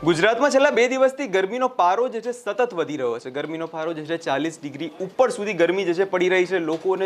ગુજરાતમાં છેલ્લા 2 દિવસથી ગરમીનો પારો જે છે સતત વધી રહ્યો છે। ગરમીનો પારો જે છે 40 ડિગ્રી ઉપર સુધી ગરમી જે છે પડી રહી છે। લોકોને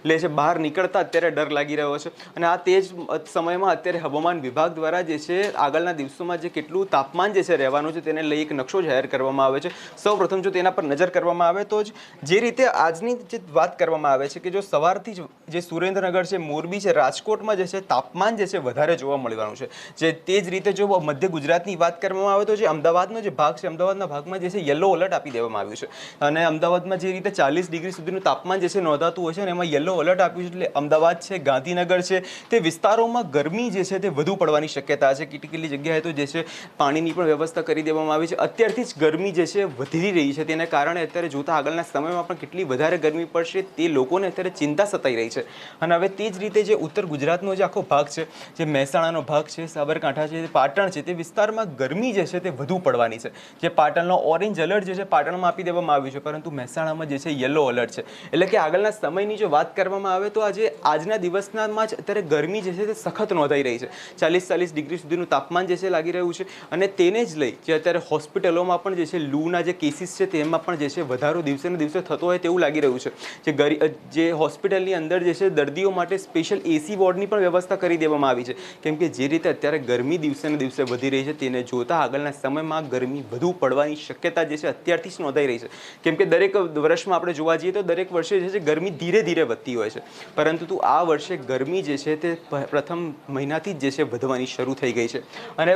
લે છે બહાર નીકળતા અત્યારે ડર લાગી રહ્યો છે અને આ તે જ સમયમાં અત્યારે હવામાન વિભાગ દ્વારા જે છે આગળના દિવસોમાં જે કેટલું તાપમાન જે છે રહેવાનું છે તેને લઈ એક નકશો જાહેર કરવામાં આવે છે। સૌપ્રથમ જો તેના પર નજર કરવામાં આવે તો જે રીતે આજની જે વાત કરવામાં આવે છે કે જો સવારથી જ જે સુરેન્દ્રનગર છે, મોરબી છે, રાજકોટમાં જે છે તાપમાન જે છે વધારે જોવા મળવાનું છે। જે તે જ રીતે જો મધ્ય ગુજરાતની વાત કરવામાં આવે તો જે અમદાવાદનો જે ભાગ છે, અમદાવાદના ભાગમાં જે છે યલો એલર્ટ આપી દેવામાં આવ્યું છે અને અમદાવાદમાં જે રીતે 40 ડિગ્રી સુધીનું તાપમાન જે છે નોંધાતું હોય છે અને એમાં યલો એલર્ટ આપ્યું છે એટલે અમદાવાદ છે, ગાંધીનગર છે તે વિસ્તારોમાં ગરમી જે છે તે વધુ પડવાની શક્યતા છે। કેટલી જગ્યાએ તો જે છે પાણીની પણ વ્યવસ્થા કરી દેવામાં આવી છે। અત્યારથી જ ગરમી જે છે વધી રહી છે તેને કારણે અત્યારે જોતા આગળના સમયમાં પણ કેટલી વધારે ગરમી પડશે તે લોકોને અત્યારે ચિંતા સતાઈ રહી છે અને હવે તે જ રીતે જે ઉત્તર ગુજરાતનો જે આખો ભાગ છે, જે મહેસાણાનો ભાગ છે, સાબરકાંઠા છે, પાટણ છે તે વિસ્તારમાં ગરમી જે છે તે વધુ પડવાની છે। જે પાટણનો ઓરેન્જ એલર્ટ જે છે પાટણમાં આપી દેવામાં આવ્યું છે પરંતુ મહેસાણામાં જે છે યલો એલર્ટ છે એટલે કે આગળના સમયની જો વાત કરવામાં આવે તો આજના દિવસનામાં જ અત્યારે ગરમી જે છે તે સખત નોંધાઈ રહી છે। 40 ડિગ્રી સુધીનું તાપમાન જે છે લાગી રહ્યું છે અને તેને જ લઈ જે અત્યારે હોસ્પિટલોમાં પણ જે છે લૂના જે કેસીસ છે તેમાં પણ જે છે વધારો દિવસે ને દિવસે થતો હોય તેવું લાગી રહ્યું છે। જે હોસ્પિટલની અંદર જે છે દર્દીઓ માટે સ્પેશિયલ એસી વોર્ડની પણ વ્યવસ્થા કરી દેવામાં આવી છે કેમ કે જે રીતે અત્યારે ગરમી દિવસે ને દિવસે વધી રહી છે તેને જોતા આગળના સમયમાં ગરમી વધુ પડવાની શક્યતા જે છે અત્યારથી જ નોંધાઈ રહી છે કેમ કે દરેક વર્ષમાં આપણે જોવા જઈએ તો દરેક વર્ષે જે છે ગરમી ધીરે ધીરે વધતી હોય છે પરંતુ આ વર્ષે ગરમી જે છે તે પ્રથમ મહિનાથી જ જે છે વધવાની શરૂ થઈ ગઈ છે અને